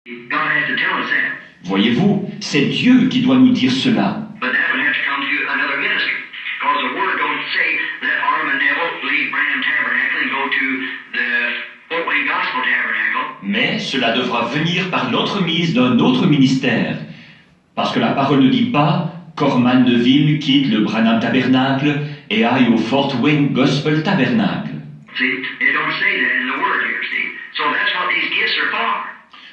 God has to tell us that. Voyez-vous, c'est Dieu qui doit nous dire cela. But that would have to come through another ministry. Because the Word don't say, let Armin Neville leave Branham Tabernacle and go to the Fort Wayne Gospel Tabernacle. Mais cela devra venir par l'entremise d'un autre ministère. Parce que la parole ne dit pas qu'Orman Neville quitte le Branham Tabernacle et aille au Fort Wayne Gospel Tabernacle. See, it don't say that in the Word here, see. So that's what these gifts are for.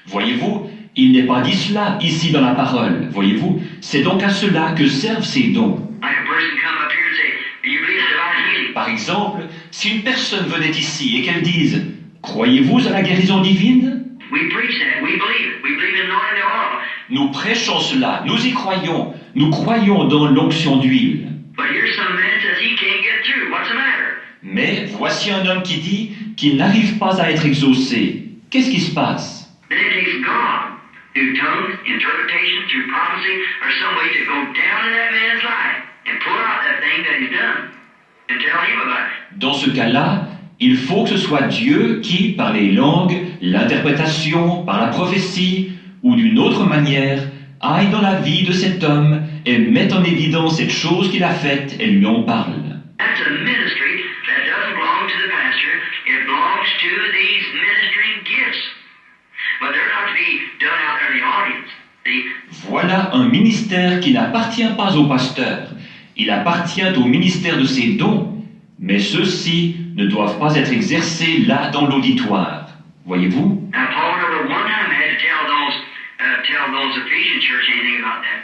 Voyez-vous, il n'est pas dit cela ici dans la parole. Voyez-vous, c'est donc à cela que servent ces dons. Like a person come up here and say, do you believe in divine healing? Par exemple, si une personne venait ici et qu'elle dise « Croyez-vous à la guérison divine ?» We preach that. We believe it. We believe in anointing of oil. Nous prêchons cela, nous y croyons, nous croyons dans l'onction d'huile. But here's some man says he can't get through. What's the matter? Mais voici un homme qui dit qu'il n'arrive pas à être exaucé. Qu'est-ce qui se passe? Then it takes God, through tongues, interpretation, through prophecy, or some way to go down in that man's life and pull out that thing that he's done and tell him about it. Dans ce cas-là, il faut que ce soit Dieu qui, par les langues, l'interprétation, par la prophétie ou d'une autre manière, aille dans la vie de cet homme et mette en évidence cette chose qu'il a faite et lui en parle. That's a ministry that doesn't belong to the pastor. It belongs to these ministering gifts. But they're not to be done out there in the audience. See? Voilà un ministère qui n'appartient pas au pasteur. Il appartient au ministère de ses dons, mais ceux-ci ne doivent pas être exercés là dans l'auditoire. Voyez-vous? Now, Paul never one time had to tell those Ephesian church anything about that.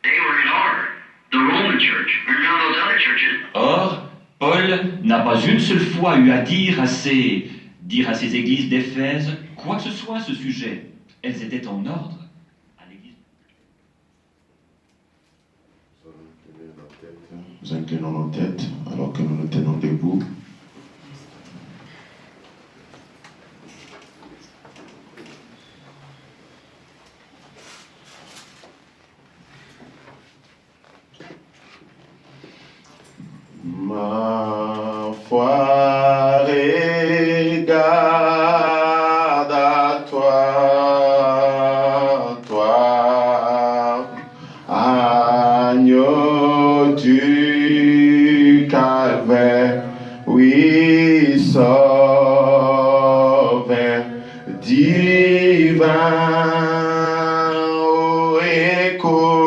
They were in order. The Roman church, or none of those other churches. Or, Paul n'a pas une seule fois eu à dire à ces églises d'Éphèse quoi que ce soit à ce sujet. Elles étaient en ordre. À l'église. Nous inclinons nos têtes alors que nous nous tenons debout. Ma foi regarde à toi, toi, agneau du calvaire, oui, sauveur divin, oh, écoute-moi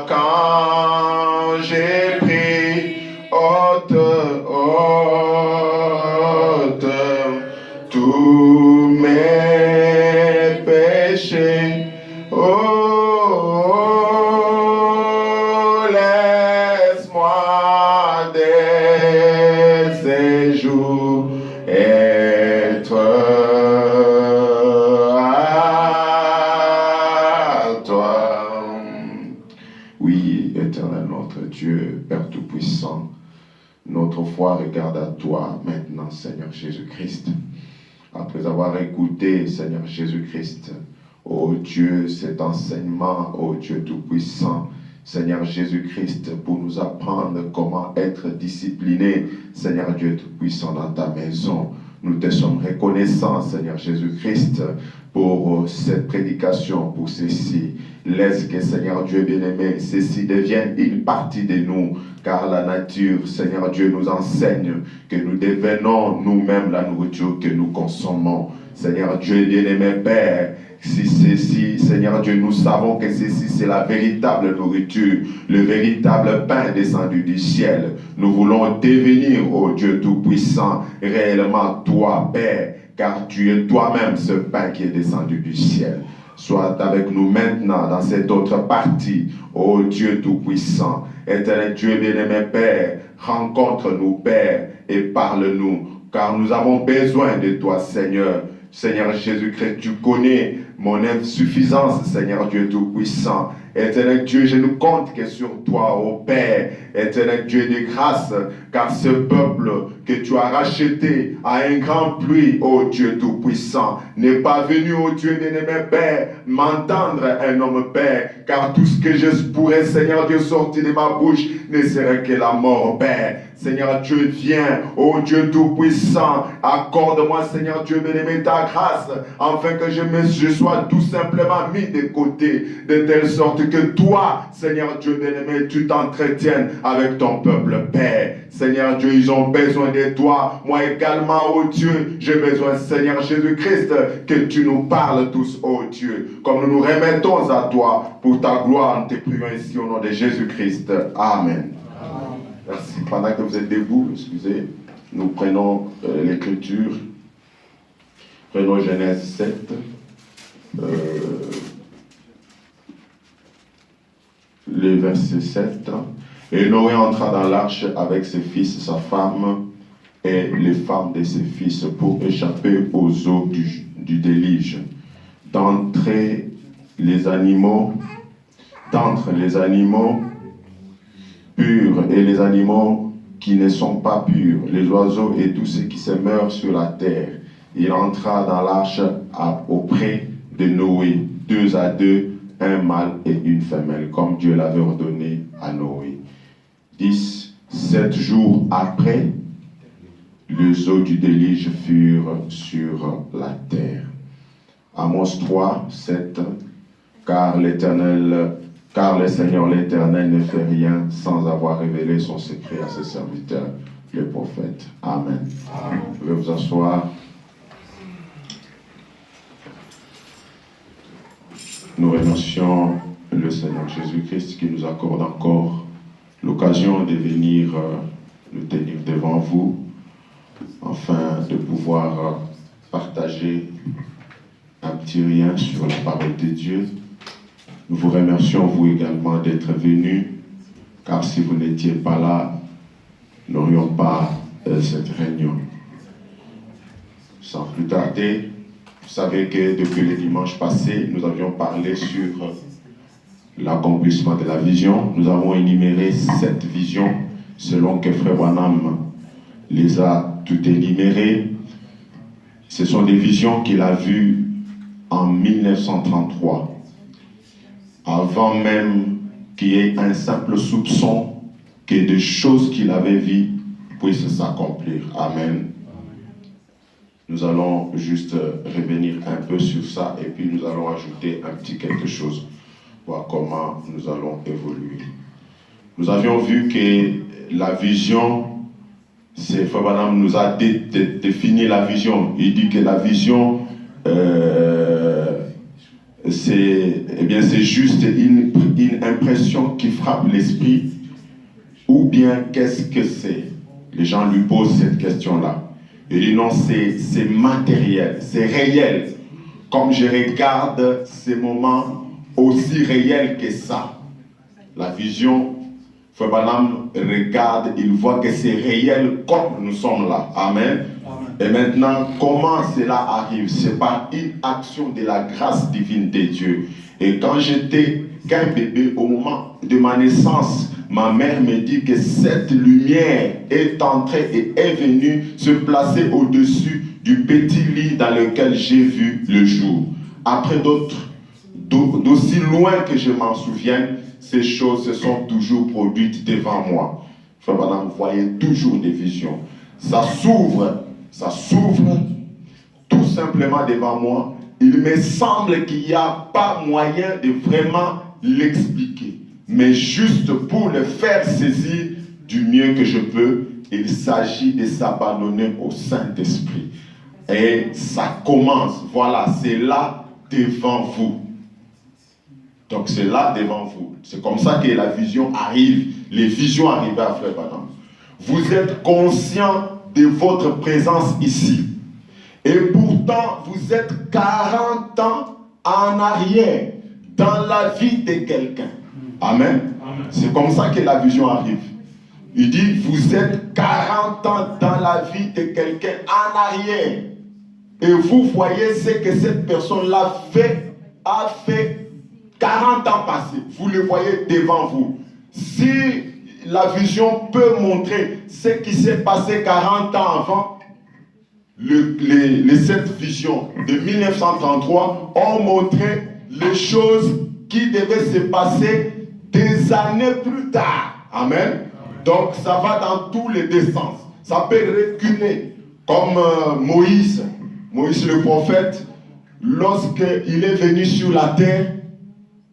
quand j'ai pris ôte tous mes péchés. Oh, laisse-moi dès ces jours être à toi. Oui, éternel notre Dieu, Père Tout-Puissant, notre foi regarde à toi maintenant, Seigneur Jésus-Christ. Après avoir écouté, Seigneur Jésus-Christ, ô Dieu, cet enseignement, ô Dieu Tout-Puissant, Seigneur Jésus-Christ, pour nous apprendre comment être discipliné, Seigneur Dieu Tout-Puissant, dans ta maison. Nous te sommes reconnaissants, Seigneur Jésus-Christ, pour cette prédication, pour ceci. Laisse que, Seigneur Dieu bien-aimé, ceci devienne une partie de nous, car la nature, Seigneur Dieu, nous enseigne que nous devenons nous-mêmes la nourriture que nous consommons. Seigneur Dieu bien-aimé, Père, si ceci, Seigneur Dieu, nous savons que ceci, c'est la véritable nourriture, le véritable pain descendu du ciel. Nous voulons devenir, ô Dieu Tout-Puissant, réellement toi, Père, car tu es toi-même ce pain qui est descendu du ciel. Sois avec nous maintenant dans cette autre partie, ô Dieu Tout-Puissant. Éternel Dieu bien-aimé, Père, rencontre-nous, Père, et parle-nous, car nous avons besoin de toi, Seigneur. Seigneur Jésus-Christ, tu connais mon insuffisance, Seigneur Dieu Tout-Puissant. Éternel Dieu, je ne compte que sur toi, ô Père, éternel Dieu de grâce, car ce peuple que tu as racheté à un grand prix, ô Dieu Tout-Puissant, n'est pas venu, ô Dieu bien-aimé Père, m'entendre un homme Père, car tout ce que je pourrais, Seigneur Dieu, sortir de ma bouche ne serait que la mort, Père. Seigneur Dieu, viens, ô Dieu Tout-Puissant, accorde-moi, Seigneur Dieu bien-aimé, ta grâce, afin que je sois tout simplement mis de côté, de telle sorte que toi, Seigneur Dieu bien-aimé, tu t'entretiennes avec ton peuple, Père. Seigneur Dieu, ils ont besoin de toi. Moi également, ô Dieu, j'ai besoin, Seigneur Jésus-Christ, que tu nous parles tous, ô Dieu, comme nous nous remettons à toi pour ta gloire. Nous te prions ici au nom de Jésus-Christ. Amen. Merci. Pendant que vous êtes debout, excusez, nous prenons l'écriture. Prenons Genèse 7. Le verset 7. Et Noé entra dans l'arche avec ses fils, sa femme et les femmes de ses fils pour échapper aux eaux du déluge. D'entre les animaux purs et les animaux qui ne sont pas purs, les oiseaux et tout ce qui se meurt sur la terre. Il entra dans l'arche auprès de Noé, 2 à 2, un mâle et une femelle, comme Dieu l'avait ordonné à Noé. 7 jours après, les eaux du déluge furent sur la terre. Amos 3, 7, car le Seigneur l'Éternel ne fait rien sans avoir révélé son secret à ses serviteurs, les prophètes. Amen. Vous pouvez vous asseoir. Nous remercions le Seigneur Jésus-Christ qui nous accorde encore l'occasion de venir nous tenir devant vous, afin de pouvoir partager un petit rien sur la parole de Dieu. Nous vous remercions, vous également, d'être venus, car si vous n'étiez pas là, nous n'aurions pas cette réunion. Sans plus tarder, vous savez que depuis le dimanche passé, nous avions parlé sur l'accomplissement de la vision. Nous avons énuméré 7 visions, selon que Frère Branham les a toutes énumérées. Ce sont des visions qu'il a vues en 1933. Avant même qu'il y ait un simple soupçon que des choses qu'il avait vues puissent s'accomplir. Amen. Nous allons juste revenir un peu sur ça et puis nous allons ajouter un petit quelque chose, voir comment nous allons évoluer. Nous avions vu que la vision, Frère Branham nous a défini la vision. Il dit que la vision, c'est juste une impression qui frappe l'esprit, ou bien qu'est-ce que c'est? Les gens lui posent cette question-là. Il dit non, c'est matériel, c'est réel. Comme je regarde ces moments aussi réels que ça. La vision, Frère Branham regarde, il voit que c'est réel comme nous sommes là. Amen. Et maintenant, comment cela arrive? C'est par une action de la grâce divine de Dieu. Et quand j'étais qu'un bébé, au moment de ma naissance, ma mère me dit que cette lumière est entrée et est venue se placer au-dessus du petit lit dans lequel j'ai vu le jour. Après d'aussi loin que je m'en souvienne, ces choses se sont toujours produites devant moi. Frère Branham voyait toujours des visions. Ça s'ouvre tout simplement devant moi. Il me semble qu'il n'y a pas moyen de vraiment l'expliquer. Mais juste pour le faire saisir du mieux que je peux, il s'agit de s'abandonner au Saint-Esprit. Et ça commence, voilà, c'est là devant vous. Donc c'est là devant vous. C'est comme ça que la vision arrive. Les visions arrivent à Frère Branham. Vous êtes conscient de votre présence ici. Et pourtant, vous êtes 40 ans en arrière dans la vie de quelqu'un. Amen. Amen. C'est comme ça que la vision arrive. Il dit, vous êtes 40 ans dans la vie de quelqu'un en arrière. Et vous voyez ce que cette personne-là a fait 40 ans passés. Vous le voyez devant vous. Si la vision peut montrer ce qui s'est passé 40 ans avant, les 7 visions de 1933 ont montré les choses qui devaient se passer des années plus tard. Amen. Donc ça va dans tous les deux sens. Ça peut reculer, comme Moïse le prophète, lorsqu'il est venu sur la terre,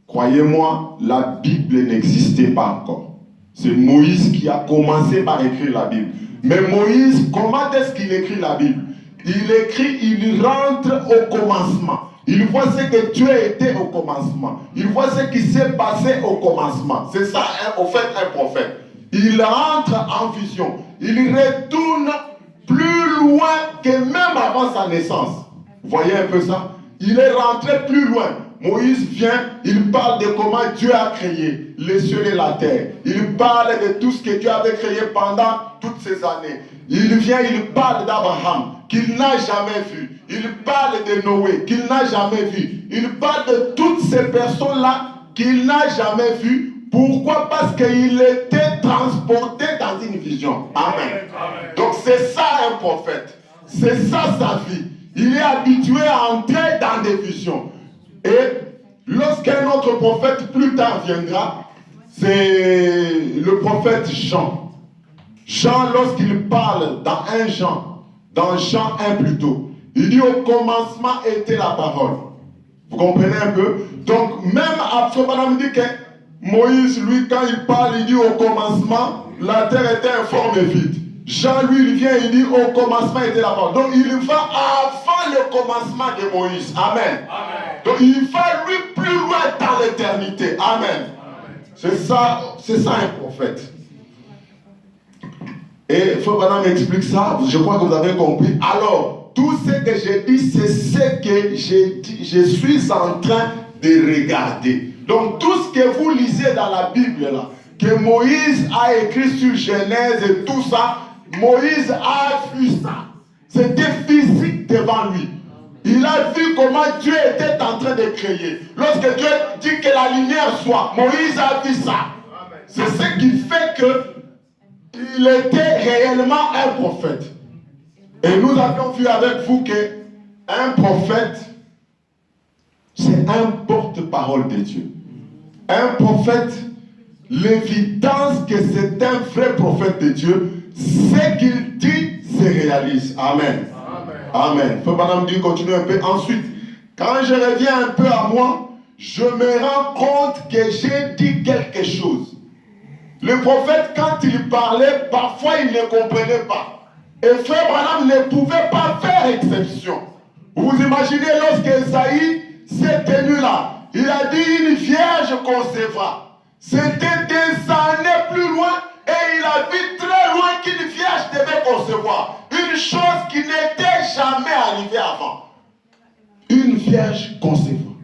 croyez-moi, la Bible n'existait pas encore. C'est Moïse qui a commencé par écrire la Bible. Mais Moïse, comment est-ce qu'il écrit la Bible? Il rentre au commencement. Il voit ce que Dieu était au commencement. Il voit ce qui s'est passé au commencement. C'est ça, au fait, un prophète. Il entre en vision. Il retourne plus loin que même avant sa naissance. Vous voyez un peu ça? Il est rentré plus loin. Moïse vient, il parle de comment Dieu a créé les cieux et la terre. Il parle de tout ce que Dieu avait créé pendant toutes ces années. Il vient, il parle d'Abraham, qu'il n'a jamais vu. Il parle de Noé, qu'il n'a jamais vu. Il parle de toutes ces personnes-là qu'il n'a jamais vues. Pourquoi? Parce qu'il était transporté dans une vision. Amen. Donc c'est ça un prophète. C'est ça sa vie. Il est habitué à entrer dans des visions. Et lorsqu'un autre prophète plus tard viendra, c'est le prophète Jean. Jean, lorsqu'il parle dans dans Jean 1 plutôt, il dit au commencement était la parole. Vous comprenez un peu? Donc même après, madame dit que Moïse, lui, quand il parle, il dit au commencement, la terre était informe et vide. Jean, lui, il vient, il dit au commencement était la parole. Donc il va avant le commencement de Moïse. Amen. Donc il va lui plus loin dans l'éternité. Amen. C'est ça un prophète. Et Fabana m'explique ça, je crois que vous avez compris. Alors, tout ce que j'ai dit, c'est ce que je suis en train de regarder. Donc tout ce que vous lisez dans la Bible là, que Moïse a écrit sur Genèse et tout ça, Moïse a vu ça. C'était physique devant lui. Il a vu comment Dieu était en train de créer. Lorsque Dieu dit que la lumière soit, Moïse a vu ça. C'est ce qui fait qu'il était réellement un prophète. Et nous avions vu avec vous qu'un prophète, c'est un porte-parole de Dieu. Un prophète, l'évidence que c'est un vrai prophète de Dieu, ce qu'il dit se réalise. Amen. Amen. Faut pas me dire, continue un peu. Ensuite, quand je reviens un peu à moi, je me rends compte que j'ai dit quelque chose. Le prophète, quand il parlait, parfois il ne comprenait pas. Et frère Branham ne pouvait pas faire exception. Vous vous imaginez lorsque Esaïe s'est tenu là, il a dit une vierge concevra. C'était des années plus loin et il a vu très loin qu'une vierge devait concevoir. Une chose qui n'était jamais arrivée avant. Une vierge concevoir.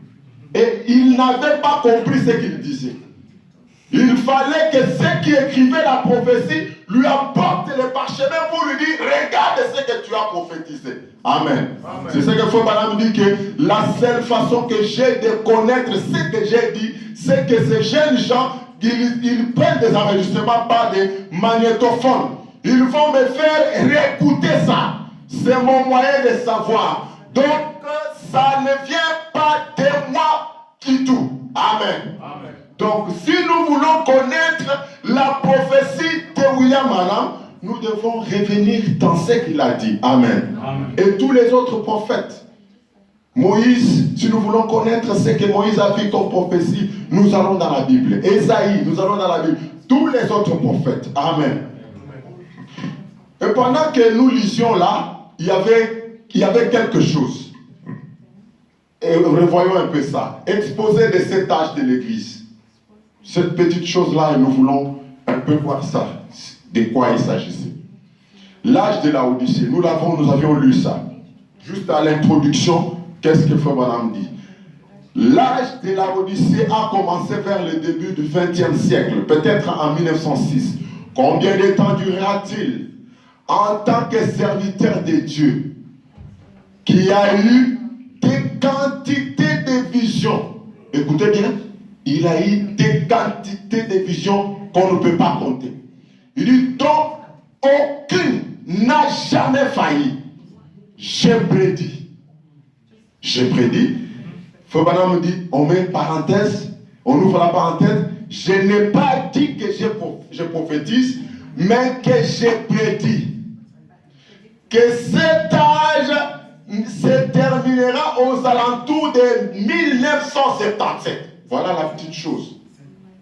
Et il n'avait pas compris ce qu'il disait. Il fallait que ceux qui écrivaient la prophétie lui apportent le parchemin pour lui dire regarde ce que tu as prophétisé. Amen. C'est ce que Fouad dit que la seule façon que j'ai de connaître ce que j'ai dit, c'est que ces jeunes gens, ils prennent des enregistrements par des magnétophones. Ils vont me faire réécouter ça. C'est mon moyen de savoir. Donc, ça ne vient pas de moi du tout. Amen. Amen. Donc, si nous voulons connaître la prophétie de William Branham, nous devons revenir dans ce qu'il a dit. Amen. Amen. Et tous les autres prophètes. Moïse, si nous voulons connaître ce que Moïse a vu comme prophétie, nous allons dans la Bible. Ésaïe, nous allons dans la Bible. Tous les autres prophètes. Amen. Et pendant que nous lisions là, il y avait quelque chose. Et revoyons un peu ça. Exposé de cet âge de l'Église. Cette petite chose-là, et nous voulons un peu voir ça, de quoi il s'agissait. L'âge de la Odyssée, nous avions lu ça. Juste à l'introduction, qu'est-ce que Frère Branham dit? L'âge de la Odyssée a commencé vers le début du XXe siècle, peut-être en 1906. Combien de temps durera-t-il? En tant que serviteur de Dieu, qui a eu des quantités de visions. Écoutez bien. Il a eu des quantités de visions qu'on ne peut pas compter. Il dit donc, aucune n'a jamais failli. J'ai prédit. J'ai prédit. Fabana me dit, on met parenthèse, on ouvre la parenthèse. Je n'ai pas dit que je prophétise, mais que j'ai prédit que cet âge se terminera aux alentours de 1977. Voilà la petite chose.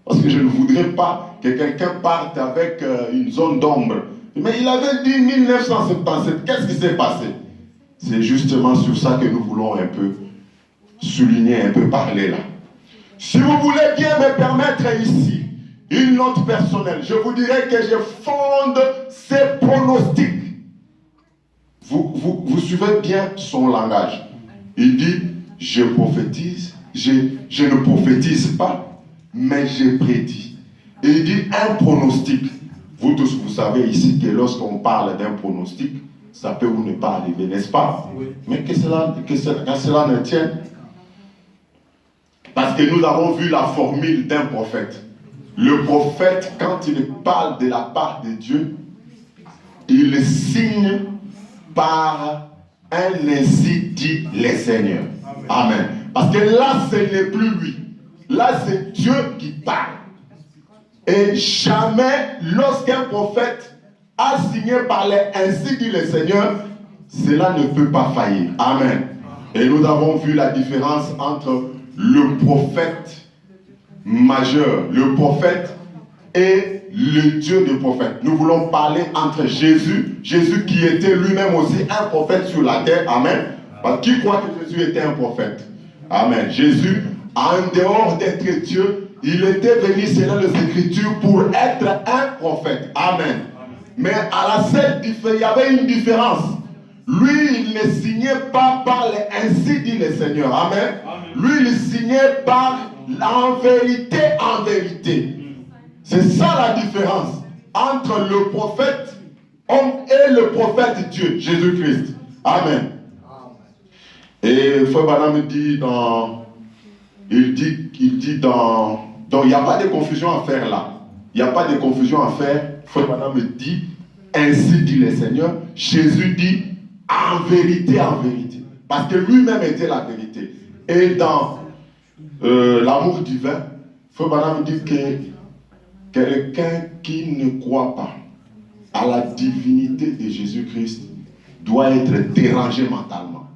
Parce que je ne voudrais pas que quelqu'un parte avec une zone d'ombre. Mais il avait dit 1977. Qu'est-ce qui s'est passé? C'est justement sur ça que nous voulons un peu souligner, un peu parler là. Si vous voulez bien me permettre ici, une note personnelle, je vous dirais que je fonde ces pronostics. Vous suivez bien son langage. Il dit, je prophétise, je ne prophétise pas, mais je prédis. Et il dit un pronostic. Vous tous, vous savez ici que lorsqu'on parle d'un pronostic, ça peut ou ne pas arriver, n'est-ce pas? Oui. Mais que cela ne tienne. Parce que nous avons vu la formule d'un prophète. Le prophète, quand il parle de la part de Dieu, il signe par un ainsi dit les Seigneurs. Amen. Parce que là, ce n'est plus lui. Là, c'est Dieu qui parle. Et jamais, lorsqu'un prophète a signé par les ainsi dit les Seigneurs, cela ne peut pas faillir. Amen. Et nous avons vu la différence entre le prophète majeur, le prophète et le Dieu des prophètes. Nous voulons parler entre Jésus qui était lui-même aussi un prophète sur la terre. Amen. Parce qui croit que Jésus était un prophète? Amen. Jésus, en dehors d'être Dieu, il était venu selon les Écritures pour être un prophète. Amen. Mais à la seule différence, il y avait une différence. Lui, il ne signait pas par les ainsi dit le Seigneur. Amen. Lui, il signait par en vérité, en vérité. C'est ça la différence entre le prophète homme et le prophète Dieu, Jésus-Christ. Amen. Et Frère Branham dit il dit il n'y a pas de confusion à faire là. Il n'y a pas de confusion à faire. Frère Branham dit, ainsi dit le Seigneur. Jésus dit, en vérité, en vérité. Parce que lui-même était la vérité. Et dans l'amour divin, Frère Branham dit que quelqu'un qui ne croit pas à la divinité de Jésus-Christ doit être dérangé mentalement.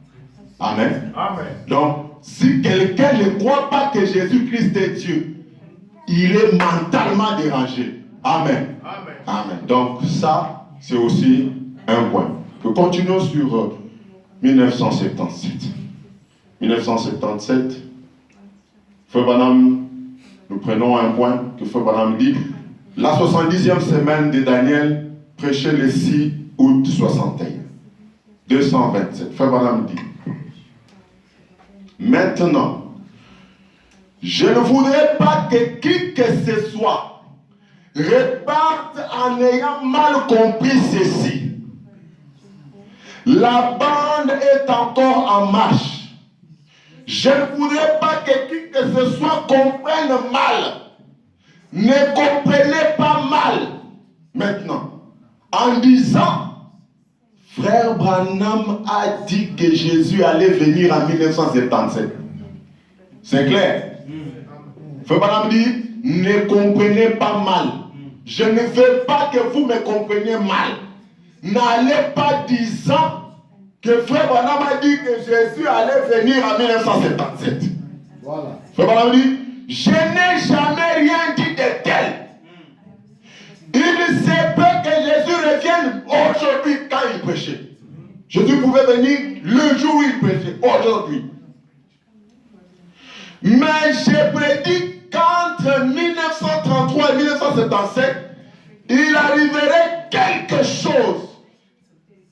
Amen. Amen. Donc, si quelqu'un ne croit pas que Jésus-Christ est Dieu, il est mentalement dérangé. Amen. Amen. Amen. Donc, ça, c'est aussi un point. Nous continuons sur 1977. 1977, Frère Branham, nous prenons un point que Frère Branham dit. La 70e semaine de Daniel, prêchée le 6 août 61. 227. Frère Branham dit, maintenant, je ne voudrais pas que qui que ce soit reparte en ayant mal compris ceci. La bande est encore en marche. Je ne voudrais pas que qui que ce soit comprenne mal. Ne comprenez pas mal. Maintenant, en disant, Frère Branham a dit que Jésus allait venir en 1977. C'est clair? Frère Branham dit, ne comprenez pas mal. Je ne veux pas que vous me compreniez mal. N'allez pas disant que Frère Branham a dit que Jésus allait venir en 1977. Voilà. Frère Branham dit, je n'ai jamais rien dit de tel. Il se peut que Jésus revienne aujourd'hui quand il prêchait. Jésus pouvait venir le jour où il prêchait, aujourd'hui. Mais j'ai prédit qu'entre 1933 et 1977, il arriverait quelque chose.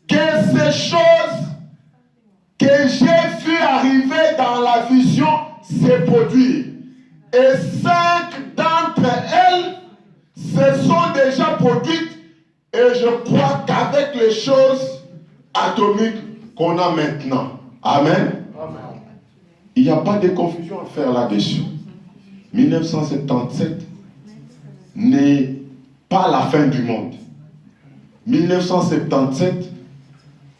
Que ces choses que j'ai vu arriver dans la vision se produisent. Et 5 d'entre elles se sont déjà produites. Et je crois qu'avec les choses atomiques qu'on a maintenant. Amen. Amen. Il n'y a pas de confusion à faire là-dessus. 1977 n'est pas la fin du monde. 1977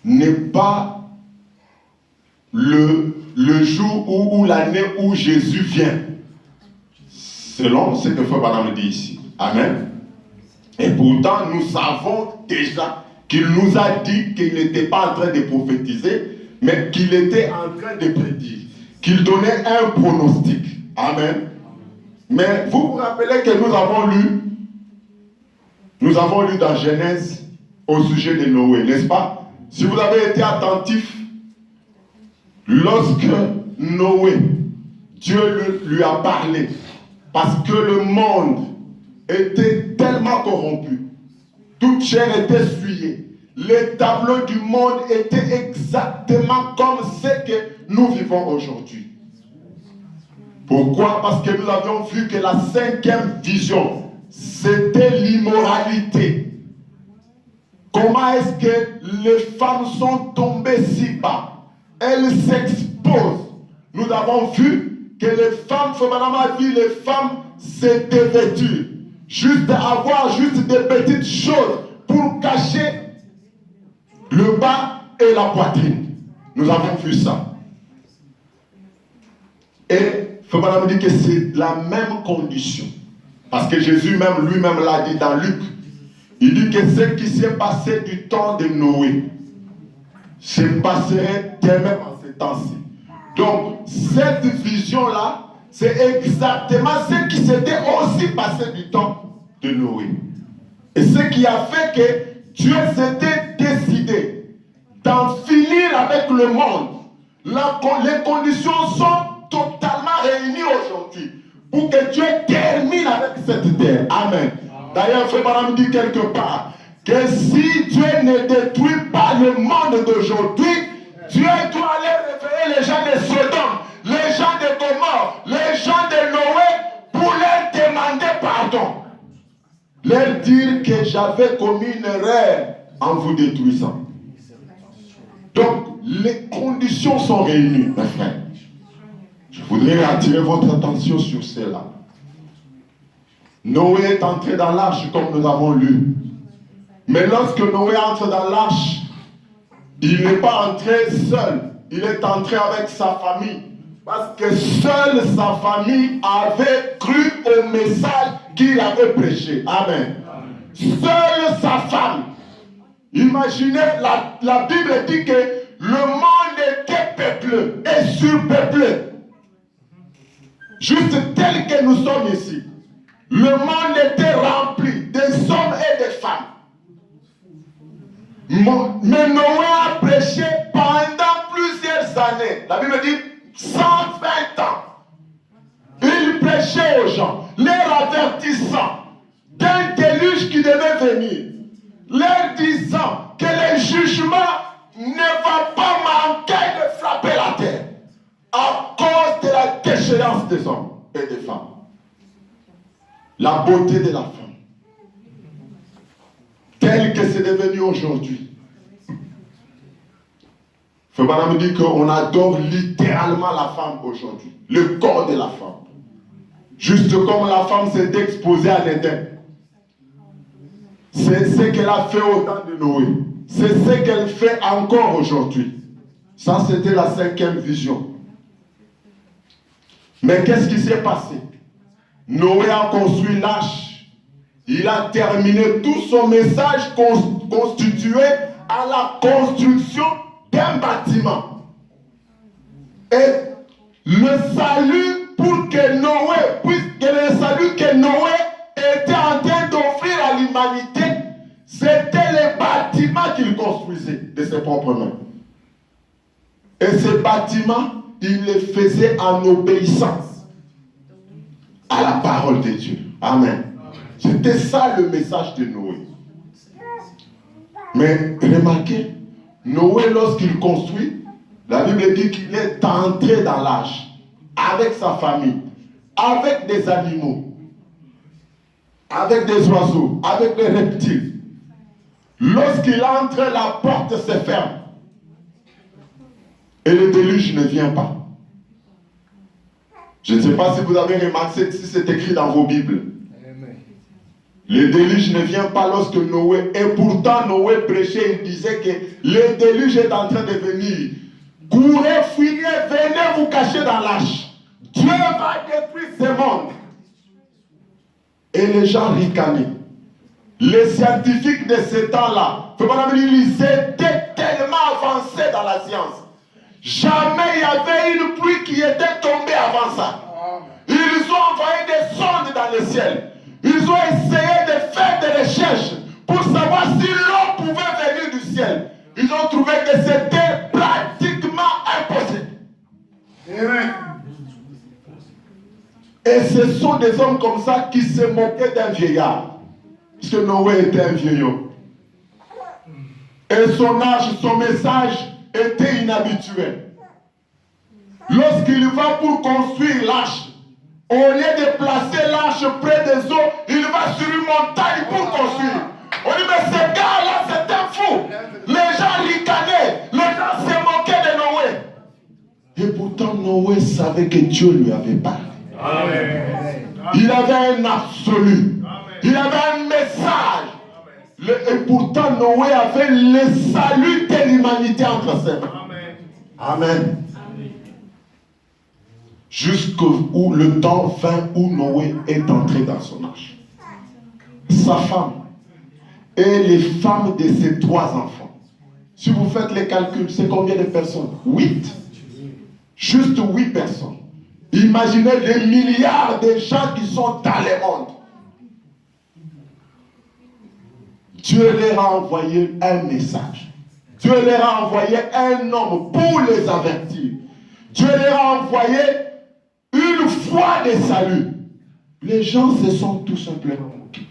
n'est pas le jour ou l'année où Jésus vient. Selon ce que Frère Branham dit ici. Amen. Et pourtant, nous savons déjà qu'il nous a dit qu'il n'était pas en train de prophétiser, mais qu'il était en train de prédire, qu'il donnait un pronostic. Amen. Mais vous vous rappelez que nous avons lu dans Genèse au sujet de Noé, n'est-ce pas? Si vous avez été attentif, lorsque Noé, Dieu lui a parlé, parce que le monde était tellement corrompu, toute chair était souillée, les tableaux du monde étaient exactement comme ceux que nous vivons aujourd'hui. Pourquoi? Parce que nous avions vu que la 5e vision, c'était l'immoralité. Comment est-ce que les femmes sont tombées si bas? Elles s'exposent. Nous avons vu que les femmes, les femmes se dévêturent. Juste avoir juste des petites choses pour cacher le bas et la poitrine. Nous avons vu ça. Et Fabana me dit que c'est la même condition. Parce que Jésus lui-même l'a dit dans Luc. Il dit que ce qui s'est passé du temps de Noé se passerait de même en ce temps-ci. Donc, cette vision-là, c'est exactement ce qui s'était aussi passé du temps de Noé. Et ce qui a fait que Dieu s'était décidé d'en finir avec le monde. Les conditions sont totalement réunies aujourd'hui pour que Dieu termine avec cette terre. Amen. D'ailleurs, Frère me dit quelque part que si Dieu ne détruit pas le monde d'aujourd'hui, Dieu doit aller réveiller les gens de Sodome, les gens de Gomorrhe, les gens de Noé pour leur demander pardon. Leur dire que j'avais commis une erreur en vous détruisant. Donc, les conditions sont réunies, mes frères. Je voudrais attirer votre attention sur cela. Noé est entré dans l'arche comme nous avons lu. Mais lorsque Noé entre dans l'arche, il n'est pas entré seul. Il est entré avec sa famille. Parce que seule sa famille avait cru au message qu'il avait prêché. Amen. Seule sa femme. Imaginez, la Bible dit que le monde était peuplé et surpeuplé. Juste tel que nous sommes ici. Le monde était rempli des hommes et des femmes. Mais Noé a prêché pendant plusieurs années. La Bible dit 120 ans. Il prêchait aux gens, leur avertissant d'un déluge qui devait venir, leur disant que le jugement ne va pas manquer de frapper la terre à cause de la déchéance des hommes et des femmes. La beauté de la femme, telle que c'est devenu aujourd'hui. Fabana me dit qu'on adore littéralement la femme aujourd'hui, le corps de la femme. Juste comme la femme s'est exposée à l'Éden. C'est ce qu'elle a fait au temps de Noé. C'est ce qu'elle fait encore aujourd'hui. Ça, c'était la 5e vision. Mais qu'est-ce qui s'est passé? Noé a construit l'arche. Il a terminé tout son message constitué à la construction d'un bâtiment. Et le salut pour que Noé, puisque le salut que Noé était en train d'offrir à l'humanité, c'était les bâtiments qu'il construisait de ses propres mains. Et ces bâtiments, il les faisait en obéissance à la parole de Dieu. Amen. C'était ça le message de Noé. Mais remarquez, Noé, lorsqu'il construit, la Bible dit qu'il est entré dans l'arche avec sa famille, avec des animaux, avec des oiseaux, avec des reptiles. Lorsqu'il entre, la porte se ferme. Et le déluge ne vient pas. Je ne sais pas si vous avez remarqué si c'est écrit dans vos Bibles. Le déluge ne vient pas lorsque Noé... Et pourtant Noé prêchait, il disait que le déluge est en train de venir. Courez, fuyez, venez vous cacher dans l'arche. Dieu va détruire ce monde. Et les gens ricanaient. Les scientifiques de ce temps-là, ils étaient tellement avancés dans la science. Jamais il y avait une pluie qui était tombée avant ça. Ils ont envoyé des sondes dans le ciel. Ils ont essayé de faire des recherches pour savoir si l'eau pouvait venir du ciel. Ils ont trouvé que c'était pratiquement impossible. Amen. Et ce sont des hommes comme ça qui se moquaient d'un vieillard. Parce que Noé était un vieillot. Et son âge, son message était inhabituel. Lorsqu'il va pour construire l'arche, au lieu de placer l'arche près des eaux, il va sur une montagne pour construire. On dit, mais ce gars-là, c'est un fou. Les gens ricanaient, les gens se moquaient de Noé. Et pourtant, Noé savait que Dieu lui avait parlé. Amen. Il avait un absolu. Amen. Il avait un message. Et pourtant, Noé avait le salut de l'humanité entre ses mains. Amen. Jusqu'où le temps vint où Noé est entré dans son arche. Sa femme et les femmes de ses 3 enfants. Si vous faites les calculs, c'est combien de personnes? 8. Juste 8 personnes. Imaginez les milliards de gens qui sont dans le monde. Dieu leur a envoyé un message. Dieu leur a envoyé un homme pour les avertir. Dieu leur a envoyé une foi de salut. Les gens se sont tout simplement moqués.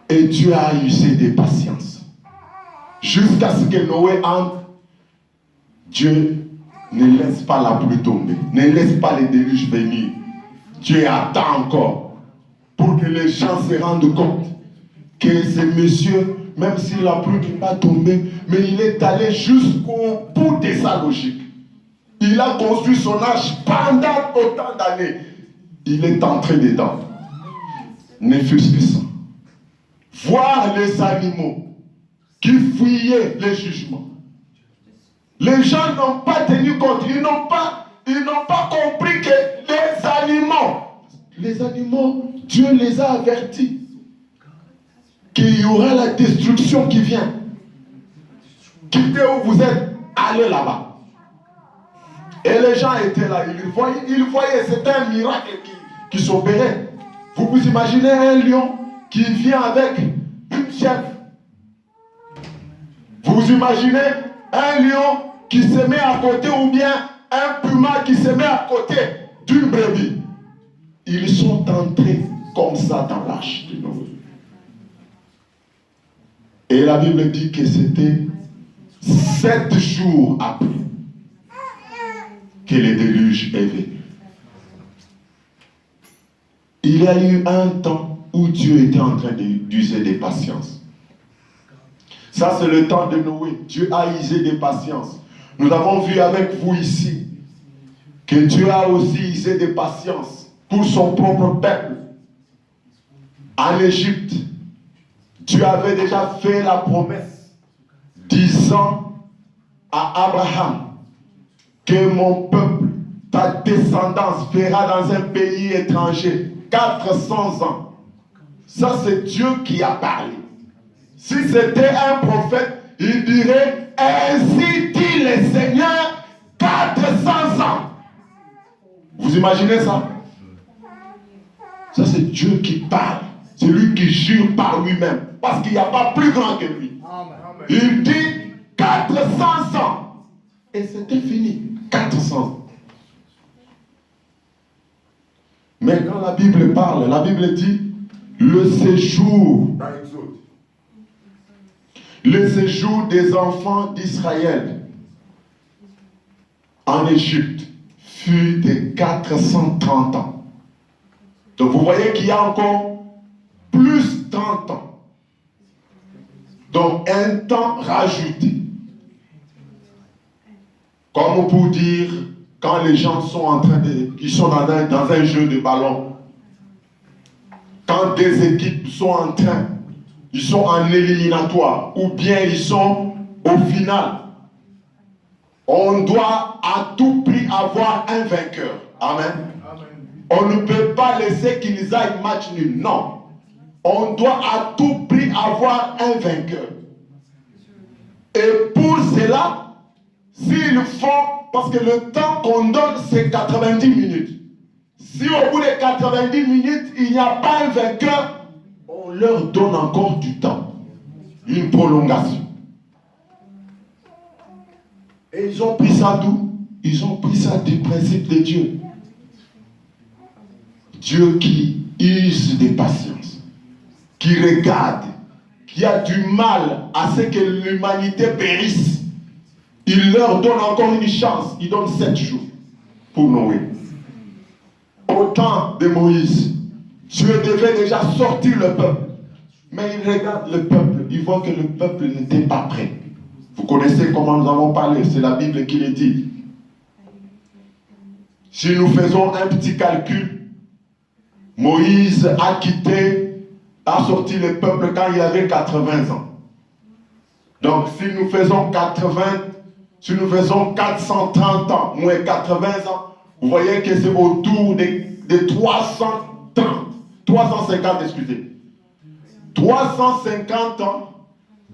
Et Dieu a usé de patience. Jusqu'à ce que Noé entre. Dieu ne laisse pas la pluie tomber. Ne laisse pas les déluges venir. Dieu attend encore pour que les gens se rendent compte que ce monsieur, même si la pluie n'est pas tombée, mais il est allé jusqu'au bout de sa logique. Il a construit son arche pendant autant d'années. Il est entré dedans. Ne fût-ce que ça. Voir les animaux qui fuyaient les jugements. Les gens n'ont pas tenu compte. Ils n'ont pas compris que les animaux, Dieu les a avertis qu'il y aura la destruction qui vient. Quittez où vous êtes, allez là-bas. Et les gens étaient là, ils voyaient, c'était un miracle qui s'opérait. Vous imaginez un lion qui vient avec une chèvre. Vous imaginez un lion qui se met à côté ou bien un puma qui se met à côté d'une brebis. Ils sont entrés comme ça dans l'arche de Noé. Et la Bible dit que c'était 7 jours après que le déluge est venu. Il y a eu un temps où Dieu était en train d'user des patiences. Ça, c'est le temps de Noé. Dieu a usé des patiences. Nous avons vu avec vous ici que Dieu a aussi usé des patiences pour son propre peuple. En Égypte, Dieu avait déjà fait la promesse disant à Abraham que mon peuple, ta descendance verra dans un pays étranger 400 ans. Ça, c'est Dieu qui a parlé. Si c'était un prophète, il dirait, ainsi dit le Seigneur, 400 ans. Vous imaginez ça? Ça, c'est Dieu qui parle. C'est lui qui jure par lui-même. Parce qu'il n'y a pas plus grand que lui. Il dit 400 ans. Et c'était fini. 400 ans. Mais quand la Bible parle, la Bible dit le séjour dans l'Exode. Le séjour des enfants d'Israël en Égypte fut de 430 ans. Donc vous voyez qu'il y a encore plus 30 ans. Donc un temps rajouté. Comme pour dire, quand les gens sont en train ils sont dans un jeu de ballon, quand des équipes sont en train, ils sont en éliminatoire, ou bien ils sont au final, on doit à tout prix avoir un vainqueur. Amen. On ne peut pas laisser qu'ils aillent match nul. Non. On doit à tout prix avoir un vainqueur. Et pour cela, s'ils font, parce que le temps qu'on donne, c'est 90 minutes. Si au bout de 90 minutes, il n'y a pas un vainqueur, on leur donne encore du temps. Une prolongation. Et ils ont pris ça d'où? Ils ont pris ça du principe de Dieu. Dieu qui use de patience, qui regarde, qui a du mal à ce que l'humanité périsse. Il leur donne encore une chance. Il donne 7 jours pour Noé. Au temps de Moïse, Dieu devait déjà sortir le peuple. Mais il regarde le peuple, il voit que le peuple n'était pas prêt. Vous connaissez comment nous avons parlé, c'est la Bible qui le dit. Si nous faisons un petit calcul, Moïse a sorti le peuple quand il avait 80 ans. Donc si nous faisons 430 ans, moins 80 ans, vous voyez que c'est autour de 350, excusez. 350 ans,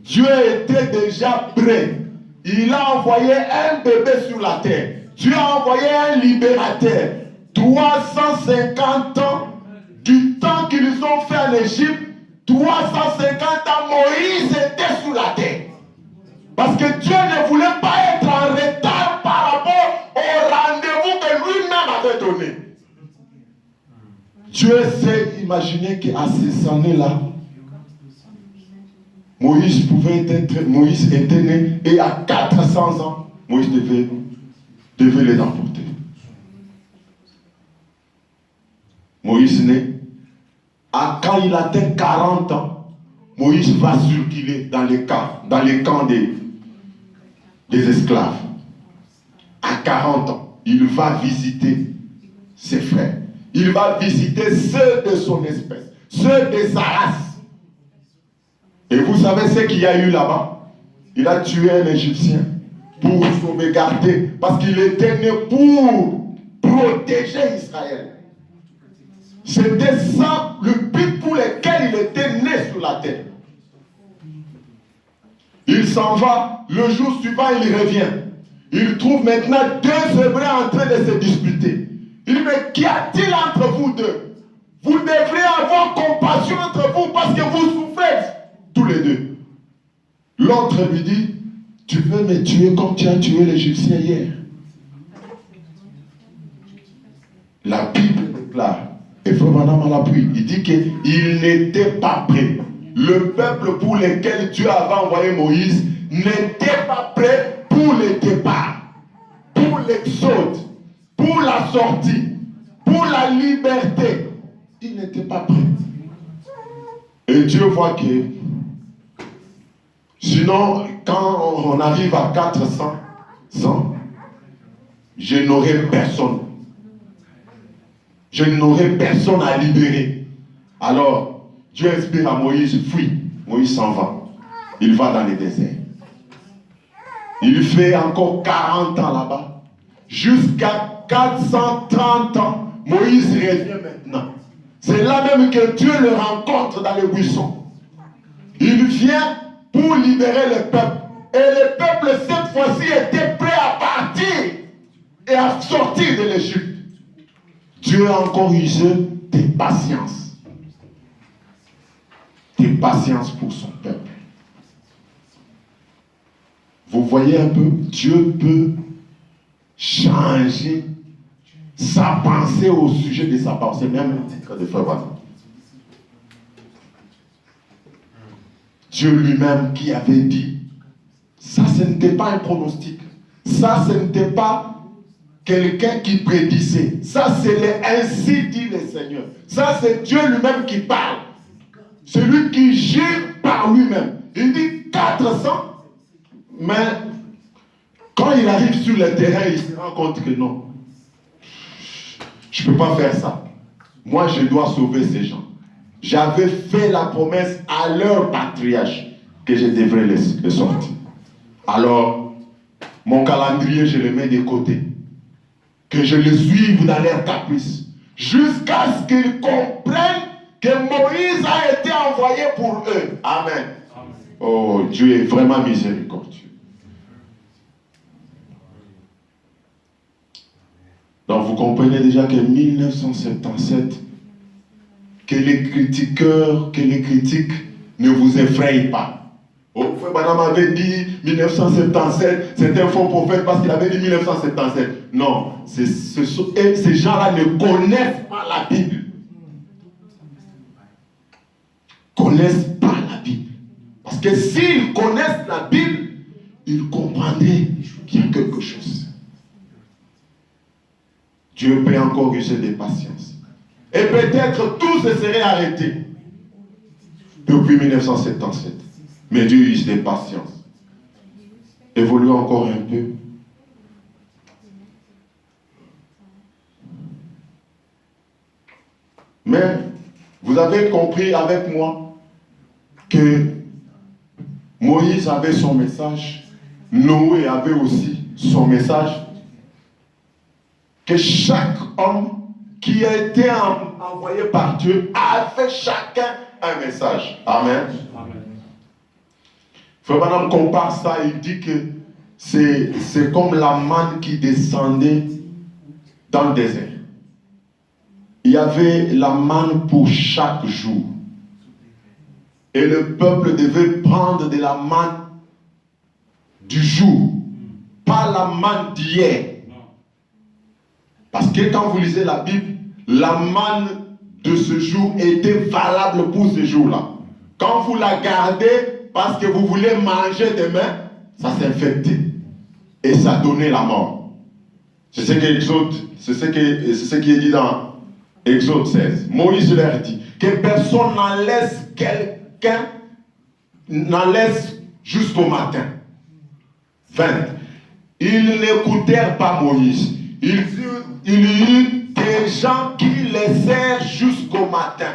Dieu était déjà prêt. Il a envoyé un bébé sur la terre. Dieu a envoyé un libérateur. 350 ans, du temps qu'ils ont fait en Égypte, 350 ans, Moïse était sur la terre. Parce que Dieu ne voulait pas être en retard par rapport au rendez-vous que lui-même avait donné. Dieu s'est imaginé qu'à ces années-là, Moïse était né et à 400 ans, Moïse devait les emporter. Moïse naît. Quand il atteint 40 ans, Moïse va circuler dans les camps des esclaves. À 40 ans, il va visiter ses frères. Il va visiter ceux de son espèce, ceux de sa race. Et vous savez ce qu'il y a eu là-bas? Il a tué un Égyptien pour sauvegarder, parce qu'il était né pour protéger Israël. C'était ça le but pour lequel il était né sur la terre. Il s'en va, le jour suivant il revient. Il trouve maintenant 2 Hébreux en train de se disputer. Il dit, mais qu'y a-t-il entre vous deux? Vous devrez avoir compassion entre vous parce que vous souffrez tous les deux. L'autre lui dit, tu veux me tuer comme tu as tué l'Égyptien hier. La Bible déclare, et Frère Branham à l'appui, il dit qu'il n'était pas prêt. Le peuple pour lequel Dieu avait envoyé Moïse n'était pas prêt pour le départ, pour l'exode, pour la sortie, pour la liberté. Il n'était pas prêt. Et Dieu voit que sinon, quand on arrive à 400 ans, je n'aurai personne. Je n'aurai personne à libérer. Alors, Dieu inspire à Moïse, fuis. Moïse s'en va. Il va dans le désert. Il fait encore 40 ans là-bas. Jusqu'à 430 ans, Moïse revient maintenant. C'est là même que Dieu le rencontre dans le buisson. Il vient pour libérer le peuple. Et le peuple, cette fois-ci, était prêt à partir et à sortir de l'Égypte. Dieu a encore usé de patience. De patience pour son peuple. Vous voyez un peu, Dieu peut changer sa pensée au sujet de sa pensée, même le titre de Frère Branham. Dieu lui-même qui avait dit, ça ce n'était pas un pronostic, ça ce n'était pas quelqu'un qui prédisait, ça c'est le ainsi dit le Seigneur, ça c'est Dieu lui-même qui parle, celui qui gère par lui-même. Il dit 400, mais quand il arrive sur le terrain, il se rend compte que non, je ne peux pas faire ça. Moi, je dois sauver ces gens. J'avais fait la promesse à leur patriarche que je devrais les sortir. Alors, mon calendrier, je le mets de côté. Que je les suive dans leurs caprices. Jusqu'à ce qu'ils comprennent que Moïse a été envoyé pour eux. Amen. Oh, Dieu est vraiment miséricordieux. Donc vous comprenez déjà que 1977, que les critiques ne vous effrayent pas. Oh, Frère Branham avait dit 1977, c'était un faux prophète parce qu'il avait dit 1977. Non, ces gens-là ne connaissent pas la Bible. Connaissent pas la Bible. Parce que s'ils connaissent la Bible, ils comprendraient qu'il y a quelque chose. Dieu peut encore user de patience. Et peut-être tout se serait arrêté depuis 1977. Mais Dieu use de patience. Évolue encore un peu. Mais vous avez compris avec moi que Moïse avait son message, Noé avait aussi son message, que chaque homme qui a été envoyé par Dieu avait chacun un message. Amen. Frère Branham compare ça, il dit que c'est comme la manne qui descendait dans le désert. Il y avait la manne pour chaque jour. Et le peuple devait prendre de la manne du jour, pas la manne d'hier. Parce que quand vous lisez la Bible, la manne de ce jour était valable pour ce jour-là. Quand vous la gardez parce que vous voulez manger demain, ça s'infectait. Et ça donnait la mort. C'est ce qui est dit dans Exode 16. Moïse leur dit que personne n'en laisse quelqu'un, n'en laisse jusqu'au matin. 20. Ils n'écoutèrent pas Moïse. Il y eut des gens qui laissèrent jusqu'au matin.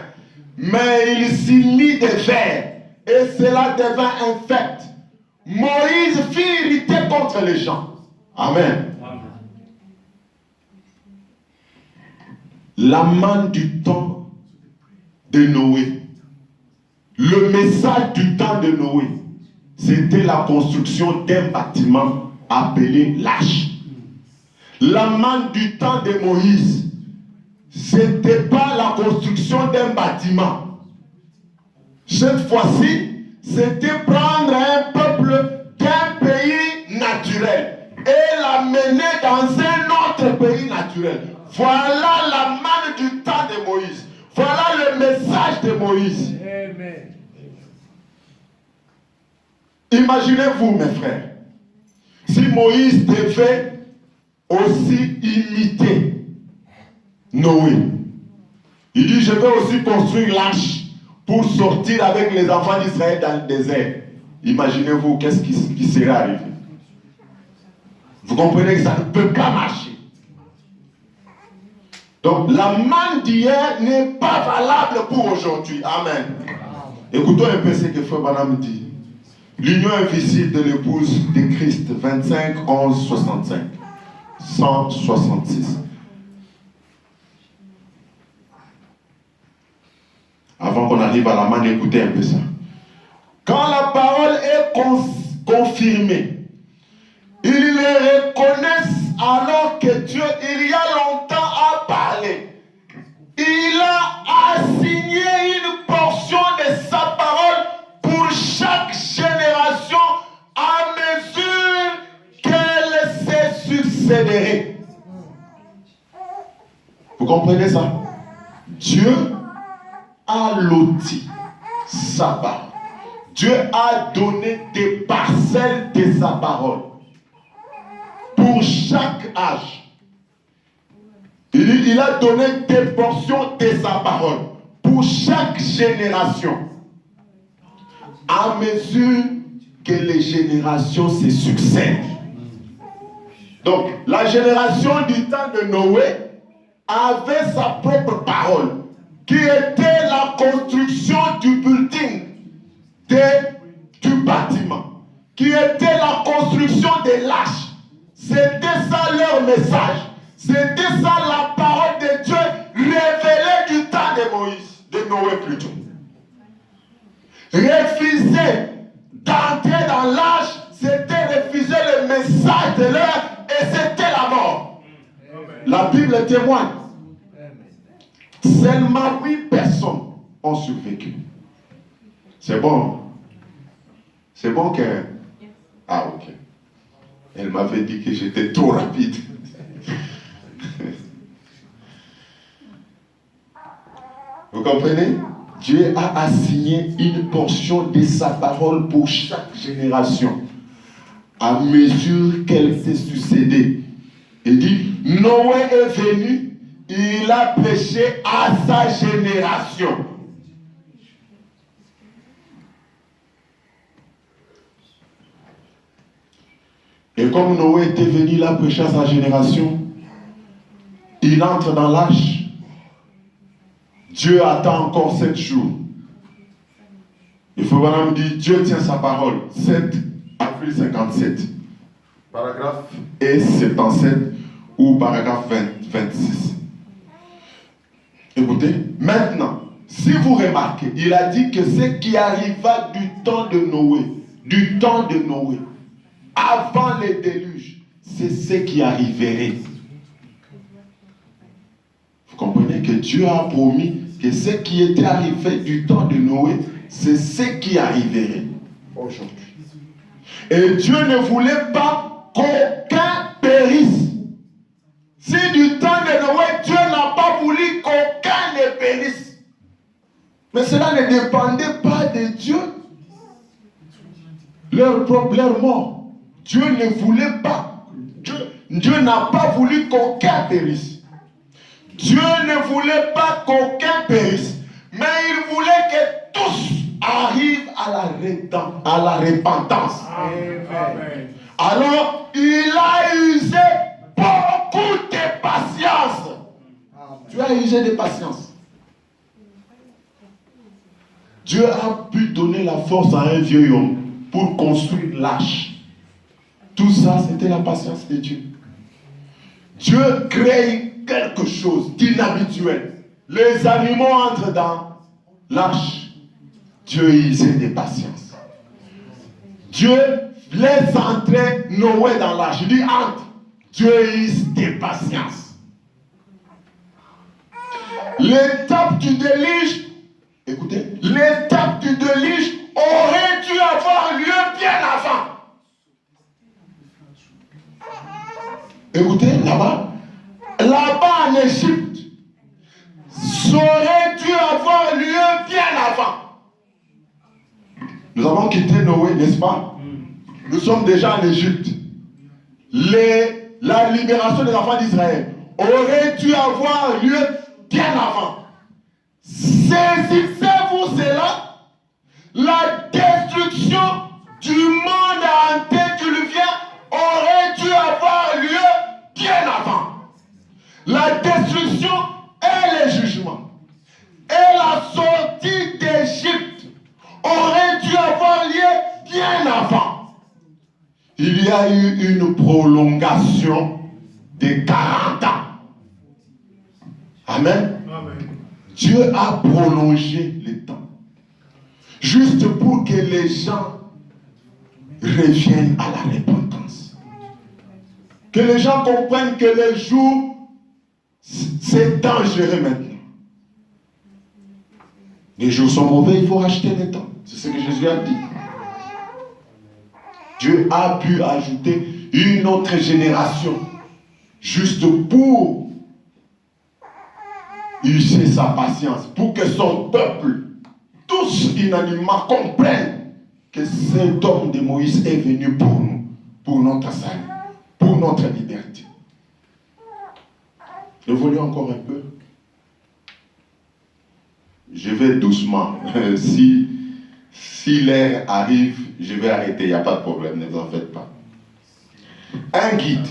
Mais il s'y mit des vers. Et cela devint infect. Moïse fit irriter contre les gens. Amen. La manne du temps de Noé. Le message du temps de Noé, c'était la construction d'un bâtiment appelé l'arche. La manne du temps de Moïse, c'était pas la construction d'un bâtiment. Cette fois-ci, c'était prendre un peuple d'un pays naturel et l'amener dans un autre pays naturel. Voilà la manne du temps de Moïse. Voilà le message de Moïse. Amen. Imaginez-vous, mes frères, si Moïse devait aussi imiter Noé. Il dit, je vais aussi construire l'arche pour sortir avec les enfants d'Israël dans le désert. Imaginez-vous qu'est-ce qui serait arrivé. Vous comprenez que ça ne peut pas marcher. Donc la manne d'hier n'est pas valable pour aujourd'hui. Amen. Écoutons un peu ce que Frère Branham dit. L'union invisible de l'épouse de Christ, 25, 11, 65. 166. Avant qu'on arrive à la manne, écoutez un peu ça. Quand la parole est confirmée, ils les reconnaissent alors que Dieu, il y a longtemps, a parlé. Il a assigné une portion de sa parole pour chaque génération à mesure qu'elle se succéderait. Vous comprenez ça? Dieu a loti sa parole. Dieu a donné des parcelles de sa parole pour chaque âge. Il a donné des portions de sa parole pour chaque génération. À mesure que les générations se succèdent. Donc, la génération du temps de Noé avait sa propre parole, qui était la construction du building, du bâtiment, qui était la construction de l'arche. C'était ça leur message. C'était ça la parole de Dieu révélée du temps de Moïse, de Noé plutôt. Refuser d'entrer dans l'arche, c'était refuser le message de l'heure et c'était la mort. La Bible témoigne. Seulement 8 personnes ont survécu. C'est bon. C'est bon que... Ah, ok. Elle m'avait dit que j'étais trop rapide. Vous comprenez? Dieu a assigné une portion de sa parole pour chaque génération, à mesure qu'elle s'est succédée. Il dit, Noé est venu, il a prêché à sa génération. Et comme Noé était venu, il a prêché à sa génération, il entre dans l'arche. Dieu attend encore 7 jours. Il faut vraiment me dire, Dieu tient sa parole. 7 avril 57. Paragraphe E77 ou paragraphe 26. Écoutez, maintenant, si vous remarquez, il a dit que ce qui arriva du temps de Noé, avant le déluge, c'est ce qui arriverait. Vous comprenez que Dieu a promis que ce qui était arrivé du temps de Noé, c'est ce qui arriverait aujourd'hui. Et Dieu ne voulait pas qu'aucun périsse. Si du temps de Noé, Dieu n'a pas voulu qu'aucun ne périsse. Mais cela ne dépendait pas de Dieu. Leur mort. Dieu ne voulait pas. Dieu n'a pas voulu qu'aucun périsse. Dieu ne voulait pas qu'aucun périsse, mais il voulait que tous arrivent à la repentance. Amen. Alors, il a usé beaucoup de patience. Amen. Tu as usé de patience. Dieu a pu donner la force à un vieux homme pour construire l'arche. Tout ça, c'était la patience de Dieu. Dieu crée quelque chose d'inhabituel. Les animaux entrent dans l'arche. Dieu usait de patience. Dieu laisse entrer Noé dans l'arche. Il dit entre. Dieu use de patience. L'étape du déluge, écoutez, l'étape du déluge aurait dû avoir lieu bien avant. Écoutez, là-bas en Égypte, ça aurait dû avoir lieu bien avant. Nous avons quitté Noé, n'est-ce pas? Nous sommes déjà en Égypte. La libération des enfants d'Israël aurait dû avoir lieu bien avant. Saisissez-vous cela? La destruction du monde antédiluvien aurait dû avoir lieu bien avant. La destruction et le jugement et la sortie d'Égypte auraient dû avoir lieu bien avant. Il y a eu une prolongation de 40 ans. Amen. Amen. Dieu a prolongé le temps. Juste pour que les gens reviennent à la repentance. Que les gens comprennent que les jours, c'est dangereux maintenant. Les jours sont mauvais, il faut racheter le temps. C'est ce que Jésus a dit. Dieu a pu ajouter une autre génération juste pour user sa patience, pour que son peuple, tous unanimement, comprennent que cet homme de Moïse est venu pour nous, pour notre salut, pour notre liberté. Évoluez encore un peu. Je vais doucement. Si l'air arrive, je vais arrêter. Il n'y a pas de problème, ne vous en faites pas. Un guide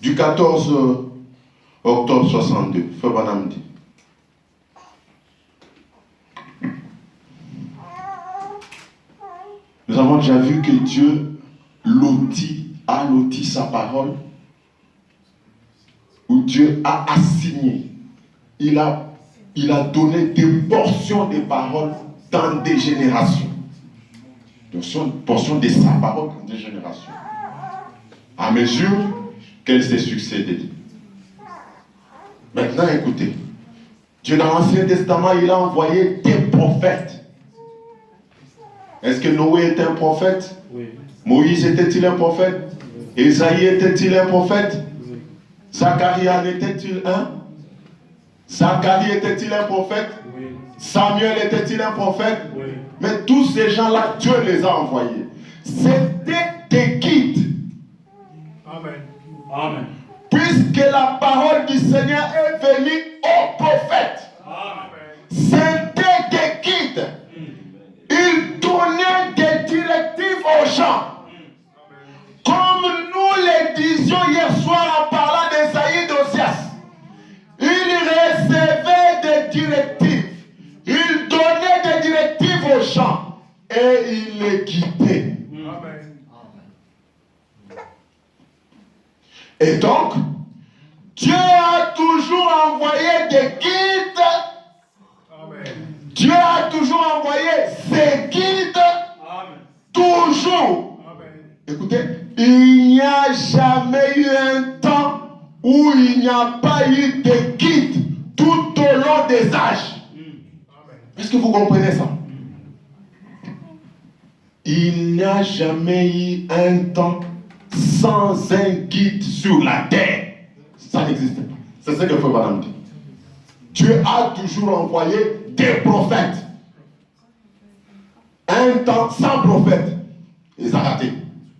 du 14 octobre 62. Feu Banam dit. Nous avons déjà vu que Dieu a loti sa parole, où Dieu a assigné. Il a il a donné des portions de paroles dans des générations. Portions de sa parole dans des générations. À mesure qu'elle s'est succédée. Maintenant, écoutez. Dieu, dans l'Ancien Testament, il a envoyé des prophètes. Est-ce que Noé était un prophète? Oui. Moïse était-il un prophète? Ésaïe était-il un prophète? Oui. Zacharie en était-il un? Zacharie était-il un prophète? Oui. Samuel était-il un prophète? Oui. Mais tous ces gens-là, Dieu les a envoyés. C'était des guides. Amen. Amen. Puisque la parole du Seigneur est venue aux prophètes. C'était des guides. Ils donnaient des directives aux gens. Comme nous les disions hier soir en parlant d'Esaïe d'Osias. Ils recevaient des directives. Ils donnaient des directives aux gens. Et ils les guidaient. Et donc, Dieu a toujours envoyé des guides. Amen. Dieu a toujours envoyé ses guides. Amen. Toujours. Amen. Écoutez, il n'y a jamais eu un temps où il n'y a pas eu de guides tout au long des âges. Est-ce que vous comprenez ça? Il n'y a jamais eu un temps sans un guide sur la terre. Ça n'existe pas. C'est ce que Frère Branham dit. Dieu a toujours envoyé des prophètes. Un temps sans prophète. Ils ont raté.